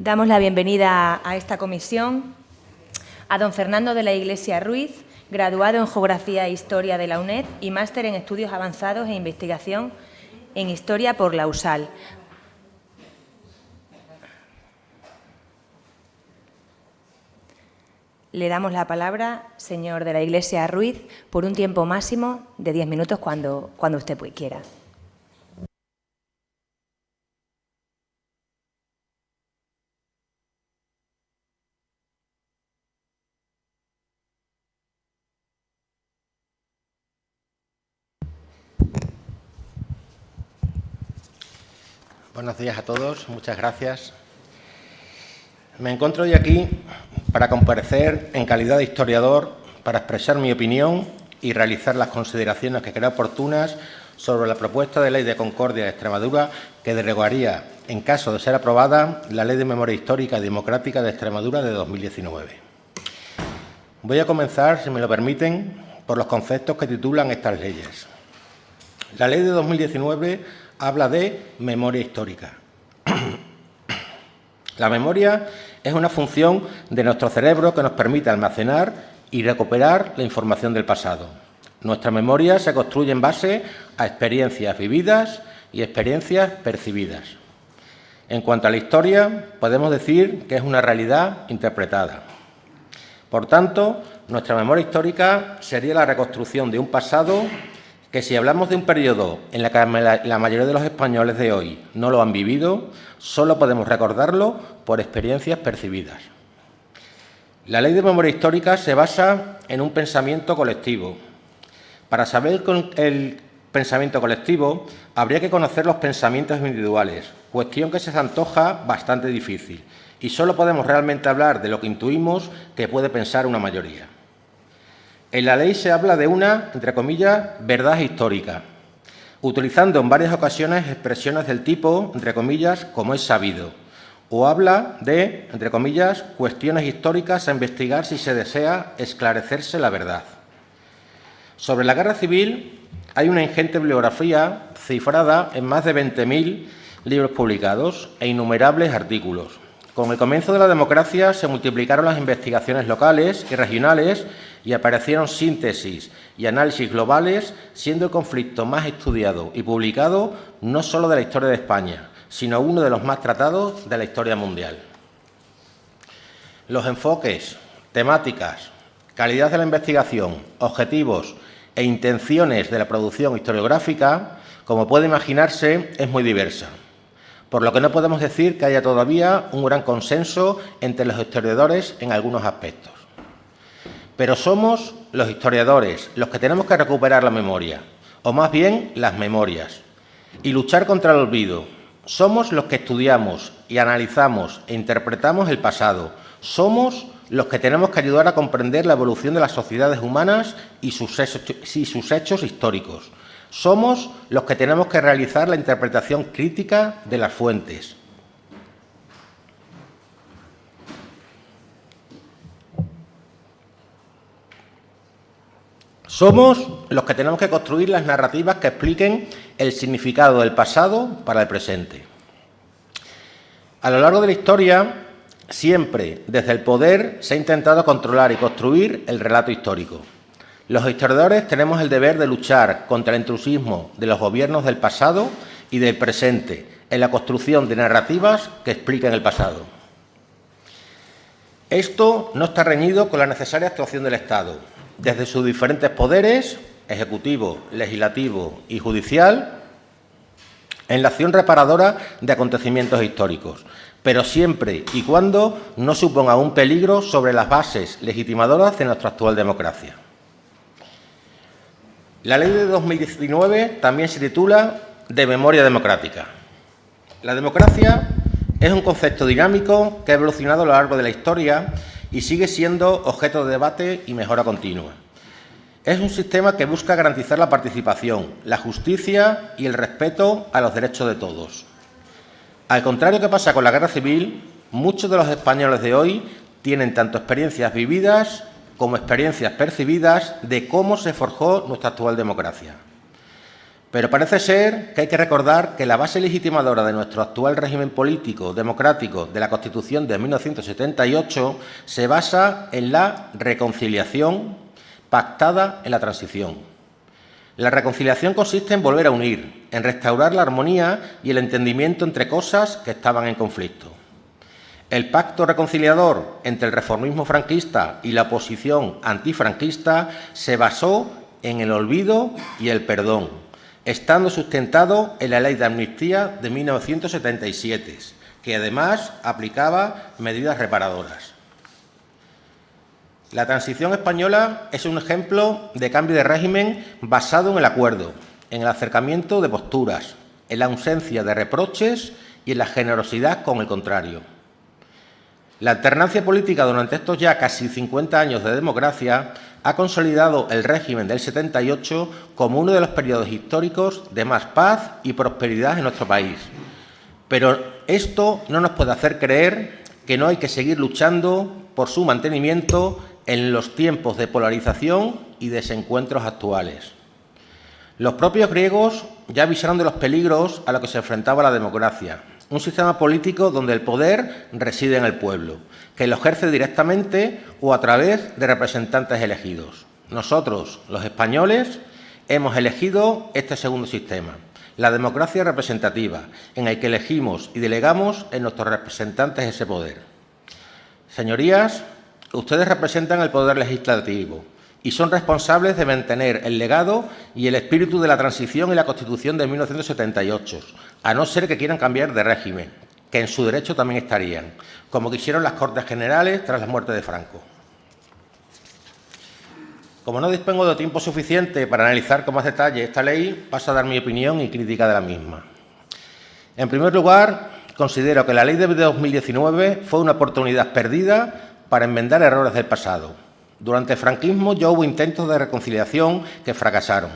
Damos la bienvenida a esta comisión a don Fernando de la Iglesia Ruiz, graduado en Geografía e Historia de la UNED y máster en Estudios Avanzados e Investigación en Historia por la USAL. Le damos la palabra, señor de la Iglesia Ruiz, por un tiempo máximo de 10 minutos cuando usted quiera. Buenos días a todos, muchas gracias. Me encuentro hoy aquí para comparecer en calidad de historiador, para expresar mi opinión y realizar las consideraciones que crea oportunas sobre la propuesta de Ley de Concordia de Extremadura que derogaría, en caso de ser aprobada, la Ley de Memoria Histórica y Democrática de Extremadura de 2019. Voy a comenzar, si me lo permiten, por los conceptos que titulan estas leyes. La Ley de 2019 habla de memoria histórica. La memoria es una función de nuestro cerebro que nos permite almacenar y recuperar la información del pasado. Nuestra memoria se construye en base a experiencias vividas y experiencias percibidas. En cuanto a la historia, podemos decir que es una realidad interpretada. Por tanto, nuestra memoria histórica sería la reconstrucción de un pasado que, si hablamos de un periodo en el que la mayoría de los españoles de hoy no lo han vivido, solo podemos recordarlo por experiencias percibidas. La Ley de Memoria Histórica se basa en un pensamiento colectivo. Para saber el pensamiento colectivo, habría que conocer los pensamientos individuales, cuestión que se antoja bastante difícil, y solo podemos realmente hablar de lo que intuimos que puede pensar una mayoría. En la ley se habla de una, entre comillas, verdad histórica, utilizando en varias ocasiones expresiones del tipo, entre comillas, como es sabido, o habla de, entre comillas, cuestiones históricas a investigar si se desea esclarecerse la verdad. Sobre la Guerra Civil hay una ingente bibliografía cifrada en más de 20.000 libros publicados e innumerables artículos. Con el comienzo de la democracia se multiplicaron las investigaciones locales y regionales y aparecieron síntesis y análisis globales, siendo el conflicto más estudiado y publicado no solo de la historia de España, sino uno de los más tratados de la historia mundial. Los enfoques, temáticas, calidad de la investigación, objetivos e intenciones de la producción historiográfica, como puede imaginarse, es muy diversa, por lo que no podemos decir que haya todavía un gran consenso entre los historiadores en algunos aspectos. Pero somos los historiadores los que tenemos que recuperar la memoria, o más bien las memorias, y luchar contra el olvido. Somos los que estudiamos y analizamos e interpretamos el pasado. Somos los que tenemos que ayudar a comprender la evolución de las sociedades humanas y sus hechos históricos. Somos los que tenemos que realizar la interpretación crítica de las fuentes. Somos los que tenemos que construir las narrativas que expliquen el significado del pasado para el presente. A lo largo de la historia, siempre desde el poder se ha intentado controlar y construir el relato histórico. Los historiadores tenemos el deber de luchar contra el intrusismo de los gobiernos del pasado y del presente en la construcción de narrativas que expliquen el pasado. Esto no está reñido con la necesaria actuación del Estado, desde sus diferentes poderes, ejecutivo, legislativo y judicial, en la acción reparadora de acontecimientos históricos, pero siempre y cuando no suponga un peligro sobre las bases legitimadoras de nuestra actual democracia. La Ley de 2019 también se titula de Memoria Democrática. La democracia es un concepto dinámico que ha evolucionado a lo largo de la historia y sigue siendo objeto de debate y mejora continua. Es un sistema que busca garantizar la participación, la justicia y el respeto a los derechos de todos. Al contrario que pasa con la Guerra Civil, muchos de los españoles de hoy tienen tanto experiencias vividas como experiencias percibidas de cómo se forjó nuestra actual democracia. Pero parece ser que hay que recordar que la base legitimadora de nuestro actual régimen político democrático de la Constitución de 1978 se basa en la reconciliación pactada en la transición. La reconciliación consiste en volver a unir, en restaurar la armonía y el entendimiento entre cosas que estaban en conflicto. El pacto reconciliador entre el reformismo franquista y la oposición antifranquista se basó en el olvido y el perdón, estando sustentado en la Ley de Amnistía de 1977, que además aplicaba medidas reparadoras. La transición española es un ejemplo de cambio de régimen basado en el acuerdo, en el acercamiento de posturas, en la ausencia de reproches y en la generosidad con el contrario. La alternancia política durante estos ya casi 50 años de democracia ha consolidado el régimen del 78 como uno de los periodos históricos de más paz y prosperidad en nuestro país. Pero esto no nos puede hacer creer que no hay que seguir luchando por su mantenimiento en los tiempos de polarización y desencuentros actuales. Los propios griegos ya avisaron de los peligros a los que se enfrentaba la democracia. Un sistema político donde el poder reside en el pueblo, que lo ejerce directamente o a través de representantes elegidos. Nosotros, los españoles, hemos elegido este segundo sistema, la democracia representativa, en el que elegimos y delegamos en nuestros representantes ese poder. Señorías, ustedes representan el poder legislativo y son responsables de mantener el legado y el espíritu de la transición y la Constitución de 1978, a no ser que quieran cambiar de régimen, que en su derecho también estarían, como quisieron las Cortes Generales tras la muerte de Franco. Como no dispongo de tiempo suficiente para analizar con más detalle esta ley, paso a dar mi opinión y crítica de la misma. En primer lugar, considero que la ley de 2019 fue una oportunidad perdida para enmendar errores del pasado. Durante el franquismo ya hubo intentos de reconciliación que fracasaron.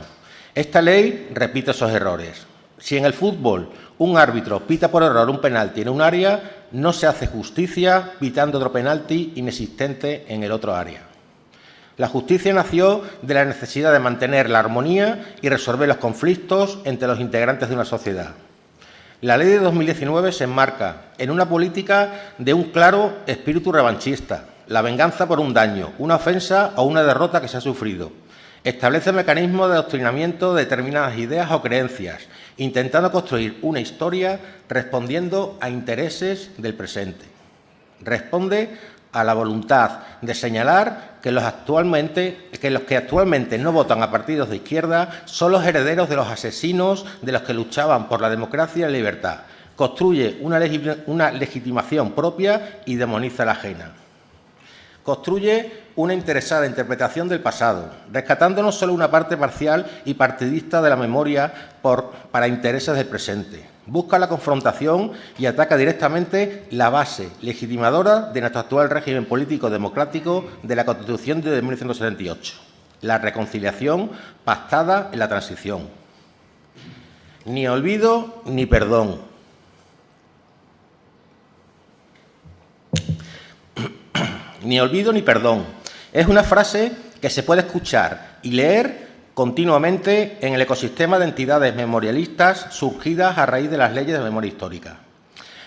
Esta ley repite esos errores. Si en el fútbol un árbitro pita por error un penalti en un área, no se hace justicia pitando otro penalti inexistente en el otro área. La justicia nació de la necesidad de mantener la armonía y resolver los conflictos entre los integrantes de una sociedad. La ley de 2019 se enmarca en una política de un claro espíritu revanchista, la venganza por un daño, una ofensa o una derrota que se ha sufrido. Establece mecanismos de adoctrinamiento de determinadas ideas o creencias, intentando construir una historia respondiendo a intereses del presente. Responde a la voluntad de señalar que los que actualmente no votan a partidos de izquierda son los herederos de los asesinos de los que luchaban por la democracia y la libertad. Construye una legitimación propia y demoniza la ajena. Construye una interesada interpretación del pasado, rescatando no solo una parte parcial y partidista de la memoria para intereses del presente. Busca la confrontación y ataca directamente la base legitimadora de nuestro actual régimen político democrático de la Constitución de 1978, la reconciliación pactada en la transición. Ni olvido ni perdón. Ni olvido ni perdón. Es una frase que se puede escuchar y leer continuamente en el ecosistema de entidades memorialistas surgidas a raíz de las leyes de memoria histórica.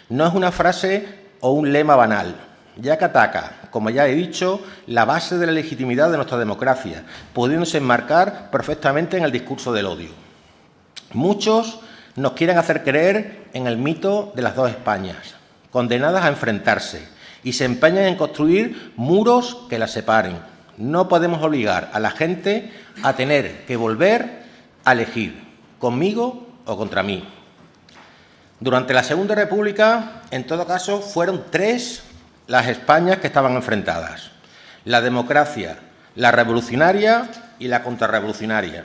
No es una frase o un lema banal, ya que ataca, como ya he dicho, la base de la legitimidad de nuestra democracia, pudiéndose enmarcar perfectamente en el discurso del odio. Muchos nos quieren hacer creer en el mito de las dos Españas, condenadas a enfrentarse, y se empeñan en construir muros que las separen. No podemos obligar a la gente a tener que volver a elegir, conmigo o contra mí. Durante la Segunda República, en todo caso, fueron tres las Españas que estaban enfrentadas: la democracia, la revolucionaria y la contrarrevolucionaria.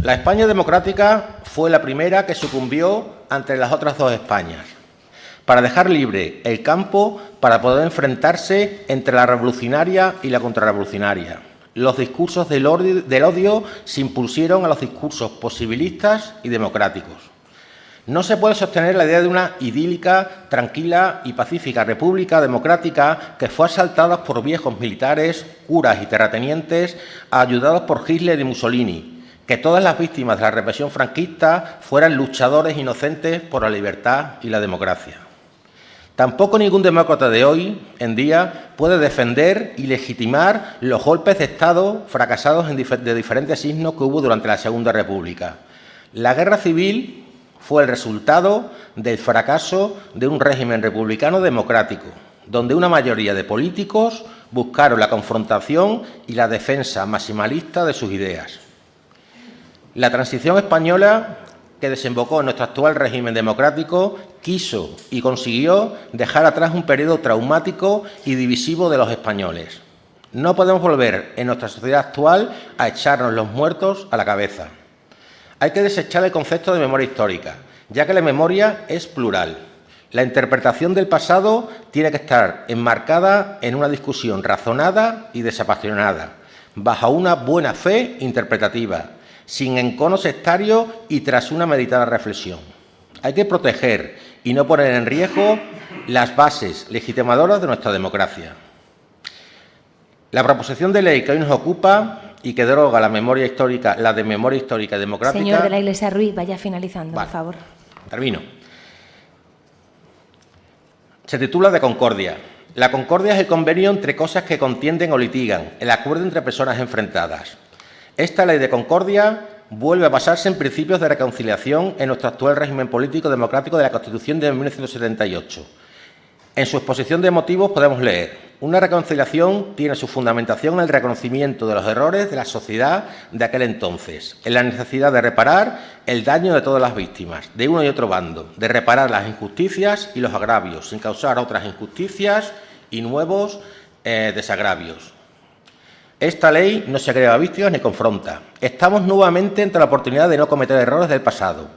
La España democrática fue la primera que sucumbió ante las otras dos Españas, para dejar libre el campo para poder enfrentarse entre la revolucionaria y la contrarrevolucionaria. Los discursos del odio se impusieron a los discursos posibilistas y democráticos. No se puede sostener la idea de una idílica, tranquila y pacífica república democrática que fue asaltada por viejos militares, curas y terratenientes ayudados por Hitler y Mussolini, que todas las víctimas de la represión franquista fueran luchadores inocentes por la libertad y la democracia. Tampoco ningún demócrata de hoy en día puede defender y legitimar los golpes de Estado fracasados de diferentes signos que hubo durante la Segunda República. La guerra civil fue el resultado del fracaso de un régimen republicano democrático, donde una mayoría de políticos buscaron la confrontación y la defensa maximalista de sus ideas. La transición española, que desembocó en nuestro actual régimen democrático, quiso y consiguió dejar atrás un periodo traumático y divisivo de los españoles. No podemos volver en nuestra sociedad actual a echarnos los muertos a la cabeza. Hay que desechar el concepto de memoria histórica, ya que la memoria es plural. La interpretación del pasado tiene que estar enmarcada en una discusión razonada y desapasionada, bajo una buena fe interpretativa, sin encono sectario y tras una meditada reflexión. Hay que proteger y no poner en riesgo las bases legitimadoras de nuestra democracia. La proposición de ley que hoy nos ocupa y que deroga la de memoria histórica y democrática... Señor de la Iglesia Ruiz, vaya finalizando, por favor. Termino. Se titula de concordia. La concordia es el convenio entre cosas que contienden o litigan, el acuerdo entre personas enfrentadas. Esta ley de concordia vuelve a basarse en principios de reconciliación en nuestro actual régimen político democrático de la Constitución de 1978. En su exposición de motivos podemos leer: una reconciliación tiene su fundamentación en el reconocimiento de los errores de la sociedad de aquel entonces, en la necesidad de reparar el daño de todas las víctimas, de uno y otro bando, de reparar las injusticias y los agravios, sin causar otras injusticias y nuevos desagravios. Esta ley no segrega víctimas ni confronta. Estamos nuevamente ante la oportunidad de no cometer errores del pasado.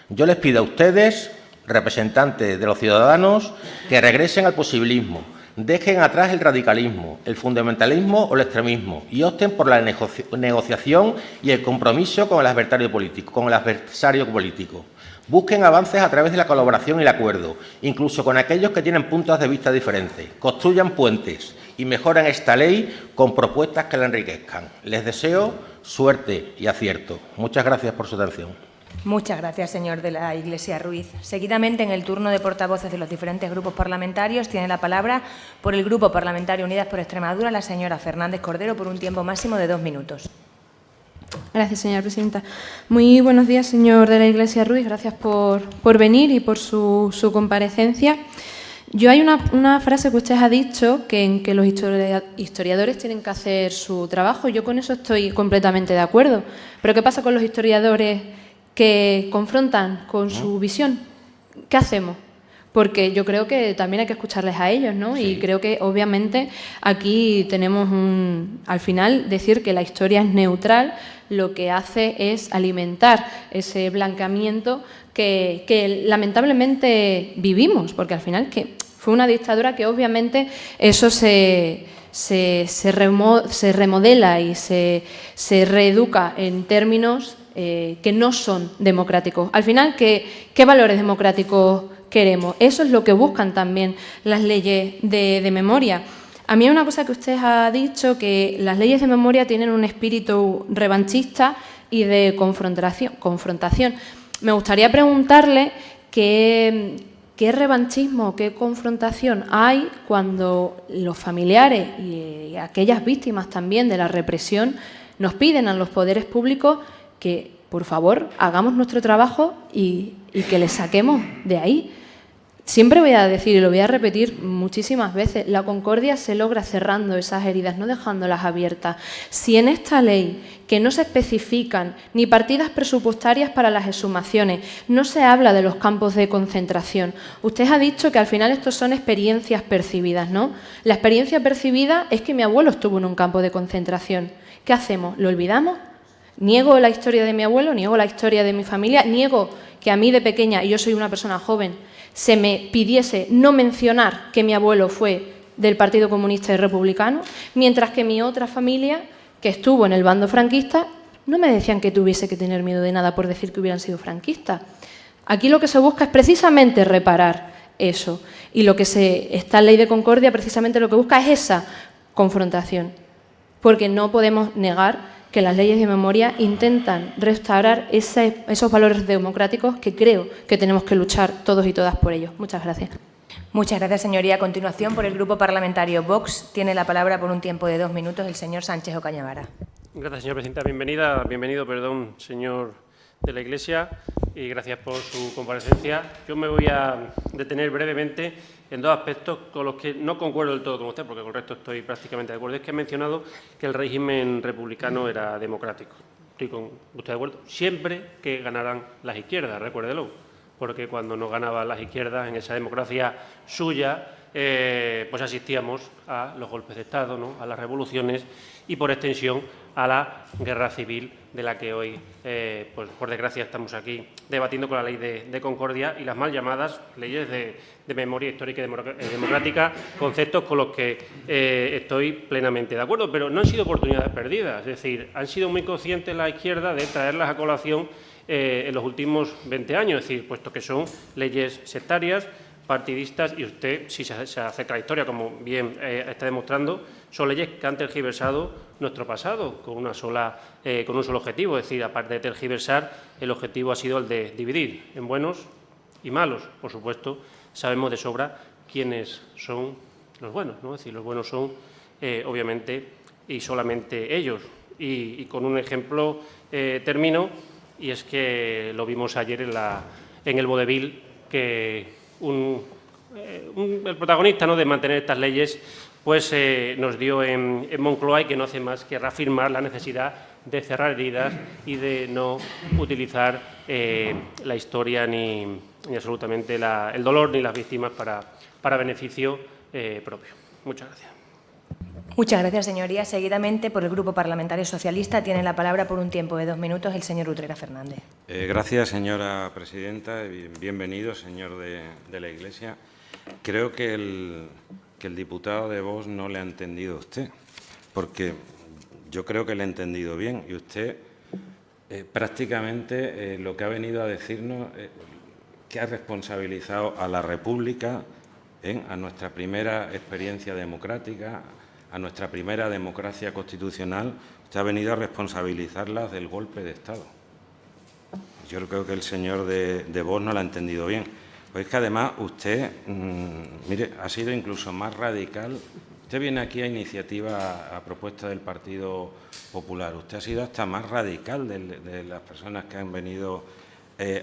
Yo les pido a ustedes, representantes de los ciudadanos, que regresen al posibilismo, dejen atrás el radicalismo, el fundamentalismo o el extremismo y opten por la negociación y el compromiso con el adversario político. Busquen avances a través de la colaboración y el acuerdo, incluso con aquellos que tienen puntos de vista diferentes. Construyan puentes y mejoren esta ley con propuestas que la enriquezcan. Les deseo suerte y acierto. Muchas gracias por su atención. Muchas gracias, señor de la Iglesia Ruiz. Seguidamente, en el turno de portavoces de los diferentes grupos parlamentarios, tiene la palabra por el Grupo Parlamentario Unidas por Extremadura la señora Fernández Cordero por un tiempo máximo de 2 minutos. Gracias, señora presidenta. Muy buenos días, señor de la Iglesia Ruiz. Gracias por venir y por su comparecencia. Hay una frase que usted ha dicho, que los historiadores tienen que hacer su trabajo. Yo con eso estoy completamente de acuerdo. Pero ¿qué pasa con los historiadores que confrontan con su visión? ¿Qué hacemos? Porque yo creo que también hay que escucharles a ellos, ¿no? Sí. Y creo que, obviamente, aquí tenemos al final, decir que la historia es neutral, lo que hace es alimentar ese blanqueamiento que lamentablemente vivimos, porque al final que fue una dictadura que, obviamente, eso se remodela y se reeduca en términos que no son democráticos. Al final, ¿qué valores democráticos queremos? Eso es lo que buscan también las leyes de memoria. A mí hay una cosa que usted ha dicho, que las leyes de memoria tienen un espíritu revanchista y de confrontación. Me gustaría preguntarle qué revanchismo, qué confrontación hay cuando los familiares y aquellas víctimas también de la represión nos piden a los poderes públicos que, por favor, hagamos nuestro trabajo y que les saquemos de ahí. Siempre voy a decir, y lo voy a repetir muchísimas veces, la concordia se logra cerrando esas heridas, no dejándolas abiertas. Si en esta ley, que no se especifican ni partidas presupuestarias para las exhumaciones, no se habla de los campos de concentración, usted ha dicho que al final estos son experiencias percibidas, ¿no? La experiencia percibida es que mi abuelo estuvo en un campo de concentración. ¿Qué hacemos? ¿Lo olvidamos? ¿Niego la historia de mi abuelo? ¿Niego la historia de mi familia? ¿Niego que a mí de pequeña, y yo soy una persona joven, se me pidiese no mencionar que mi abuelo fue del Partido Comunista y Republicano, mientras que mi otra familia, que estuvo en el bando franquista, no me decían que tuviese que tener miedo de nada por decir que hubieran sido franquistas? Aquí lo que se busca es precisamente reparar eso. Y esta ley de concordia precisamente lo que busca es esa confrontación. Porque no podemos negar que las leyes de memoria intentan restaurar esos valores democráticos que creo que tenemos que luchar todos y todas por ellos. Muchas gracias. Muchas gracias, señoría. A continuación, por el Grupo Parlamentario Vox, tiene la palabra por un tiempo de 2 minutos el señor Sánchez Ocañavara. Gracias, señora presidenta. Bienvenido, señor de la Iglesia, y gracias por su comparecencia. Yo me voy a detener brevemente en 2 aspectos con los que no concuerdo del todo con usted, porque con el resto estoy prácticamente de acuerdo. Es que ha mencionado que el régimen republicano era democrático. Estoy con usted de acuerdo. Siempre que ganaran las izquierdas, recuérdelo, porque cuando no ganaban las izquierdas en esa democracia suya, pues asistíamos a los golpes de Estado, ¿no?, a las revoluciones y, por extensión, a la guerra civil de la que hoy, pues por desgracia, estamos aquí debatiendo con la Ley de Concordia y las mal llamadas leyes de memoria histórica y democrática, conceptos con los que estoy plenamente de acuerdo, pero no han sido oportunidades perdidas. Es decir, han sido muy conscientes la izquierda de traerlas a colación en los últimos 20 años, es decir, puesto que son leyes sectarias, partidistas, y usted, si se acerca a la historia, como bien está demostrando, son leyes que han tergiversado nuestro pasado con un solo objetivo. Es decir, aparte de tergiversar, el objetivo ha sido el de dividir en buenos y malos. Por supuesto, sabemos de sobra quiénes son los buenos, ¿no? Es decir, los buenos son, obviamente, y solamente ellos. Y con un ejemplo termino, y es que lo vimos ayer en el vodevil, que el protagonista, ¿no?, de mantener estas leyes, pues nos dio en Moncloa, y que no hace más que reafirmar la necesidad de cerrar heridas y de no utilizar la historia ni absolutamente el dolor ni las víctimas para beneficio propio. Muchas gracias. Muchas gracias, señoría. Seguidamente, por el Grupo Parlamentario Socialista, tiene la palabra por un tiempo de 2 minutos el señor Utrera Fernández. Gracias, señora presidenta. Bienvenido, señor de la Iglesia. Creo que el diputado de Vox no le ha entendido a usted, porque yo creo que le he entendido bien, y usted prácticamente lo que ha venido a decirnos que ha responsabilizado a la República, a nuestra primera experiencia democrática, a nuestra primera democracia constitucional. Usted ha venido a responsabilizarlas del golpe de Estado. Yo creo que el señor de Vox no lo ha entendido bien. Pues es que además usted, mire, ha sido incluso más radical. Usted viene aquí a iniciativa, a propuesta del Partido Popular. Usted ha sido hasta más radical de las personas que han venido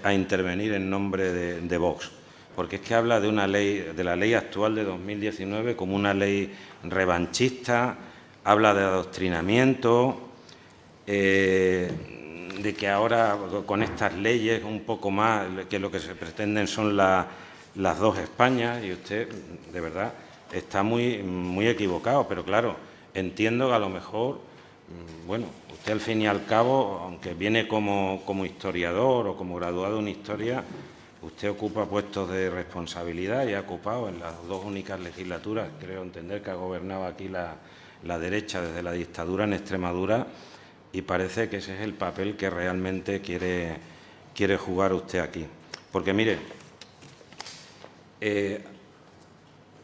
a intervenir en nombre de Vox. Porque es que habla de una ley, de la ley actual de 2019 como una ley revanchista, habla de adoctrinamiento, de que ahora con estas leyes un poco más, que lo que se pretenden son las 2 Españas, y usted, de verdad, está muy equivocado. Pero claro, entiendo que a lo mejor, bueno, usted al fin y al cabo, aunque viene como historiador o como graduado en historia, usted ocupa puestos de responsabilidad y ha ocupado en las 2 únicas legislaturas, creo entender que ha gobernado aquí la derecha desde la dictadura en Extremadura, y parece que ese es el papel que realmente quiere jugar usted aquí. Porque, mire,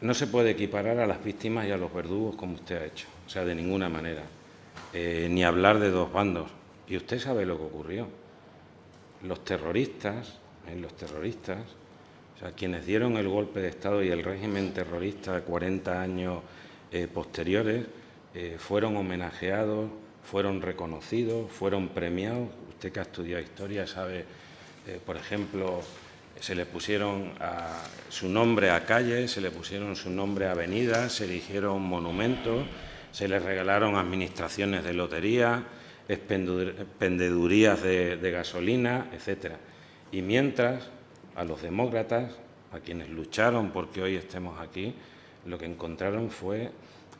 no se puede equiparar a las víctimas y a los verdugos como usted ha hecho, o sea, de ninguna manera, ni hablar de 2 bandos. Y usted sabe lo que ocurrió. Los terroristas, o sea, quienes dieron el golpe de Estado y el régimen terrorista de 40 años posteriores, fueron homenajeados, fueron reconocidos, fueron premiados. Usted que ha estudiado historia sabe, por ejemplo, se le pusieron su nombre a calles, se le pusieron su nombre a avenidas, se erigieron monumentos, se les regalaron administraciones de lotería, expendedurías de gasolina, etcétera. Y mientras, a los demócratas, a quienes lucharon porque hoy estemos aquí, lo que encontraron fue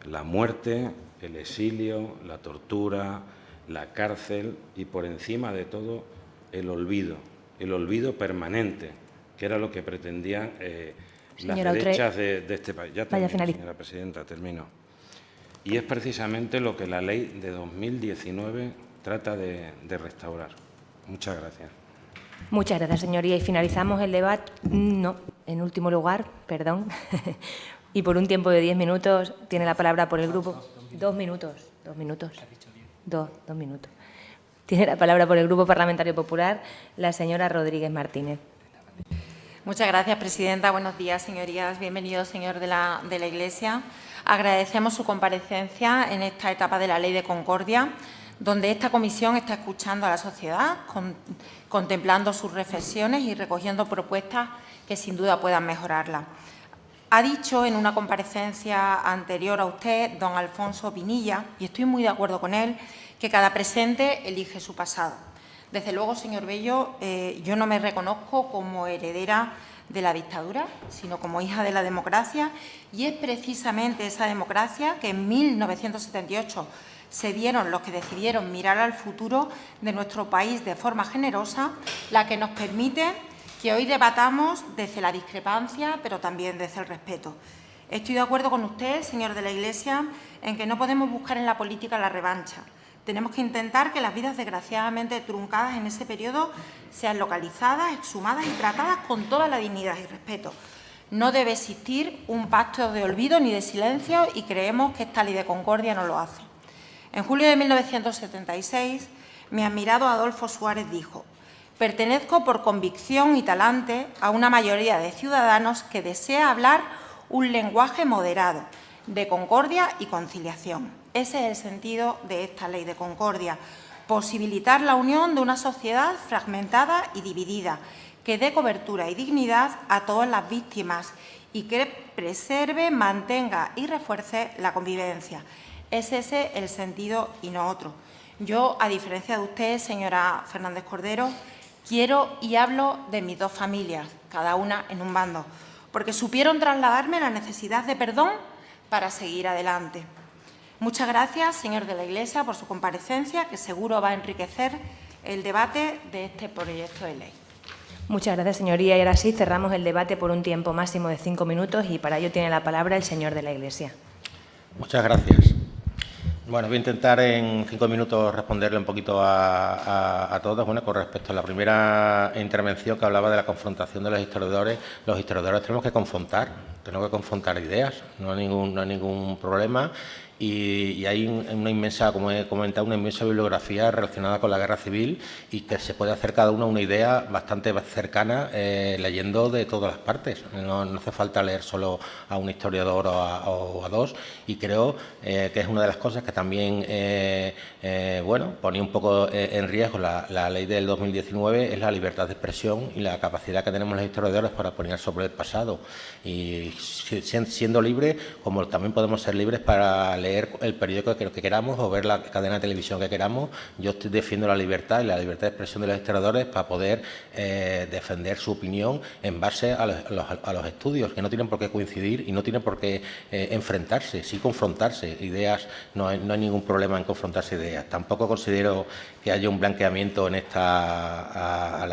la muerte, el exilio, la tortura, la cárcel y, por encima de todo, el olvido permanente, que era lo que pretendían las derechas de este país. Ya termino, señora presidenta, termino. Y es precisamente lo que la ley de 2019 trata de restaurar. Muchas gracias. Muchas gracias, señoría. Y finalizamos el debate. No, en último lugar, perdón. Y por un tiempo de 10 minutos tiene la palabra por el grupo. 2 minutos. 2 minutos. 2 minutos. Tiene la palabra por el Grupo Parlamentario Popular la señora Rodríguez Martínez. Muchas gracias, presidenta. Buenos días, señorías. Bienvenido, señor de la Iglesia. Agradecemos su comparecencia en esta etapa de la Ley de Concordia, donde esta comisión está escuchando a la sociedad, contemplando sus reflexiones y recogiendo propuestas que sin duda puedan mejorarla. Ha dicho en una comparecencia anterior a usted, don Alfonso Pinilla, y estoy muy de acuerdo con él, que cada presente elige su pasado. Desde luego, señor Bello, yo no me reconozco como heredera de la dictadura, sino como hija de la democracia, y es precisamente esa democracia que en 1978 se dieron los que decidieron mirar al futuro de nuestro país de forma generosa, la que nos permite que hoy debatamos desde la discrepancia, pero también desde el respeto. Estoy de acuerdo con usted, señor de la Iglesia, en que no podemos buscar en la política la revancha. Tenemos que intentar que las vidas desgraciadamente truncadas en ese periodo sean localizadas, exhumadas y tratadas con toda la dignidad y respeto. No debe existir un pacto de olvido ni de silencio y creemos que esta Ley de Concordia no lo hace. En julio de 1976, mi admirado Adolfo Suárez dijo: «Pertenezco por convicción y talante a una mayoría de ciudadanos que desea hablar un lenguaje moderado, de concordia y conciliación». Ese es el sentido de esta Ley de Concordia, posibilitar la unión de una sociedad fragmentada y dividida, que dé cobertura y dignidad a todas las víctimas y que preserve, mantenga y refuerce la convivencia. Es ese el sentido y no otro. Yo, a diferencia de usted, señora Fernández Cordero, quiero y hablo de mis dos familias, cada una en un bando, porque supieron trasladarme la necesidad de perdón para seguir adelante. Muchas gracias, señor de la Iglesia, por su comparecencia, que seguro va a enriquecer el debate de este proyecto de ley. Muchas gracias, señoría. Y ahora sí, cerramos el debate por un tiempo máximo de 5 minutos y para ello tiene la palabra el señor de la Iglesia. Muchas gracias. Bueno, voy a intentar en 5 minutos responderle un poquito a todos. Bueno, con respecto a la primera intervención que hablaba de la confrontación de los historiadores tenemos que confrontar ideas, no hay ningún problema. Y hay una inmensa, como he comentado, una inmensa bibliografía relacionada con la guerra civil y que se puede hacer cada uno una idea bastante cercana leyendo de todas las partes. No hace falta leer solo a un historiador o a dos, y creo que es una de las cosas que también ponía un poco en riesgo la ley del 2019, es la libertad de expresión y la capacidad que tenemos los historiadores para opinar sobre el pasado. Y siendo libres, como también podemos ser libres para leer el periódico que queramos o ver la cadena de televisión que queramos. Yo defiendo la libertad y la libertad de expresión de los historiadores para poder defender su opinión en base a los estudios, que no tienen por qué coincidir y no tienen por qué enfrentarse, sí confrontarse ideas. No hay ningún problema en confrontarse ideas. Tampoco considero que haya un blanqueamiento en esta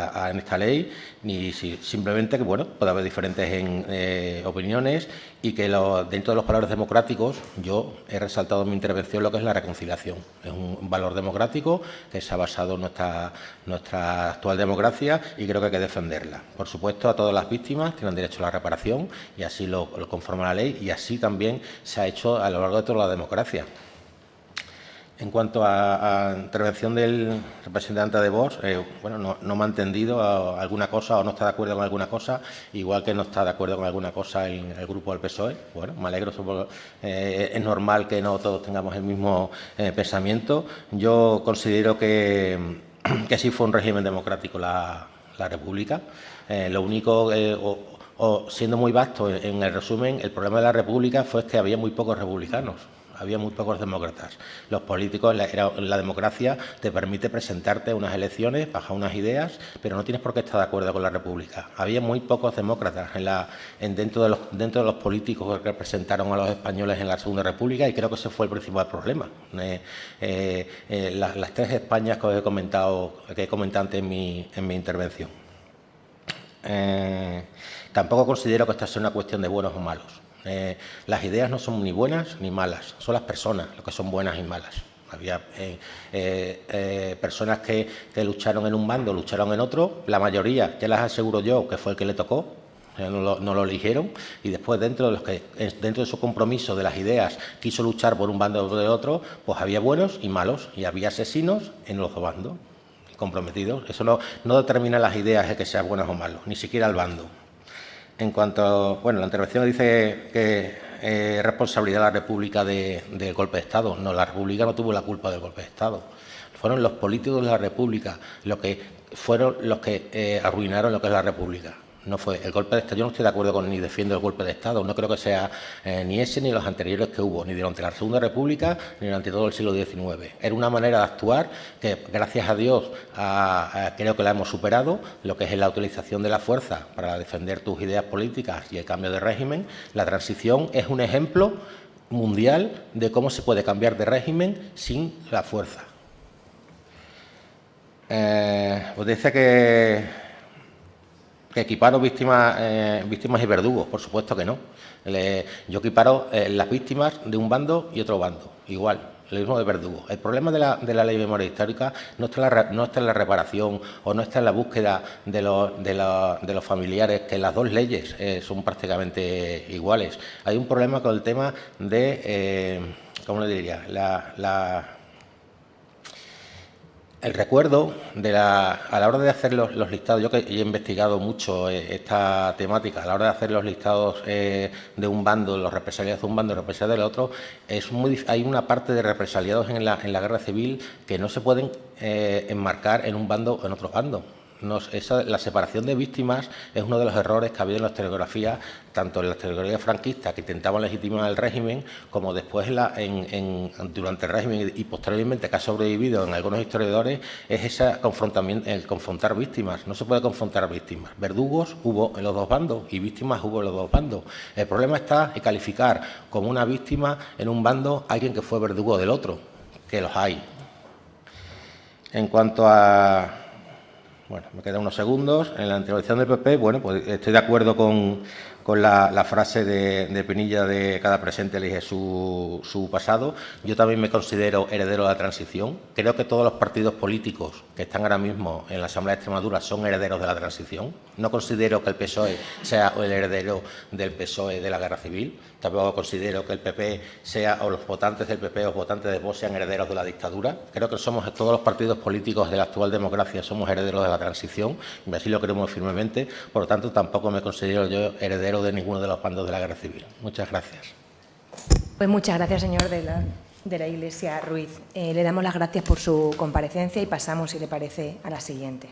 ley, ni simplemente que puede haber diferentes opiniones y que dentro de los valores democráticos yo he resaltado en mi intervención lo que es la reconciliación. Es un valor democrático que se ha basado en nuestra actual democracia y creo que hay que defenderla. Por supuesto, a todas las víctimas tienen derecho a la reparación y así lo conforma la ley y así también se ha hecho a lo largo de toda la democracia. En cuanto a intervención del representante de Vox, no me ha entendido alguna cosa o no está de acuerdo con alguna cosa, igual que no está de acuerdo con alguna cosa en el grupo del PSOE. Bueno, me alegro, es normal que no todos tengamos el mismo pensamiento. Yo considero que sí fue un régimen democrático la República. Lo único, siendo muy vasto en el resumen, el problema de la República fue que había muy pocos republicanos. Había muy pocos demócratas. Los políticos, la democracia te permite presentarte a unas elecciones, bajar unas ideas, pero no tienes por qué estar de acuerdo con la República. Había muy pocos demócratas dentro de los políticos que representaron a los españoles en la Segunda República y creo que ese fue el principal problema. Las tres Españas que he comentado antes en mi intervención. Tampoco considero que esta sea una cuestión de buenos o malos. Las ideas no son ni buenas ni malas, son las personas las que son buenas y malas. Había personas que lucharon en un bando, lucharon en otro, la mayoría, ya las aseguro yo, que fue el que le tocó, O sea, no lo eligieron, y después dentro de su compromiso de las ideas quiso luchar por un bando o de otro, pues había buenos y malos, y había asesinos en los dos bandos comprometidos. Eso no determina las ideas de que sean buenos o malos, ni siquiera el bando. En cuanto, bueno, la intervención dice que es responsabilidad de la República del golpe de Estado. No, la República no tuvo la culpa del golpe de Estado. Fueron los políticos de la República los que arruinaron lo que es la República. No fue el golpe de Estado. Yo no estoy de acuerdo con ni defiendo el golpe de Estado. No creo que sea ni ese ni los anteriores que hubo, ni durante la Segunda República ni durante todo el siglo XIX. Era una manera de actuar que, gracias a Dios, creo que la hemos superado, lo que es la utilización de la fuerza para defender tus ideas políticas y el cambio de régimen. La transición es un ejemplo mundial de cómo se puede cambiar de régimen sin la fuerza. Pues dice que equiparo víctimas y verdugos. Por supuesto que no. Yo equiparo las víctimas de un bando y otro bando, igual, lo mismo de verdugos. El problema de la ley de memoria histórica no está en la reparación o no está en la búsqueda de los familiares, que las dos leyes son prácticamente iguales. Hay un problema con el tema de, ¿cómo le diría?, el recuerdo a la hora de hacer los listados. Yo que he investigado mucho esta temática, a la hora de hacer los listados de un bando, los represaliados de un bando y los represaliados del otro, hay una parte de represaliados en la guerra civil que no se pueden enmarcar en un bando o en otro bando. La separación de víctimas es uno de los errores que ha habido en la historiografía, tanto en la historiografía franquista, que intentaban legitimar el régimen, como después durante el régimen y posteriormente, que ha sobrevivido en algunos historiadores, es el confrontar víctimas. No se puede confrontar víctimas. Verdugos hubo en los dos bandos y víctimas hubo en los dos bandos. El problema está en calificar como una víctima en un bando a alguien que fue verdugo del otro, que los hay. En cuanto a... Bueno, me quedan unos segundos. En la intervención del PP, bueno, pues estoy de acuerdo con la frase de Pinilla de cada presente elige su pasado. Yo también me considero heredero de la transición. Creo que todos los partidos políticos que están ahora mismo en la Asamblea de Extremadura son herederos de la transición. No considero que el PSOE sea el heredero del PSOE de la guerra civil. Tampoco considero que el PP o los votantes del PP o los votantes de Vox sean herederos de la dictadura. Creo que todos los partidos políticos de la actual democracia somos herederos de la transición, y así lo creemos firmemente. Por lo tanto, tampoco me considero yo heredero de ninguno de los bandos de la guerra civil. Muchas gracias. Pues muchas gracias, señor de la Iglesia Ruiz. Le damos las gracias por su comparecencia y pasamos, si le parece, a la siguiente.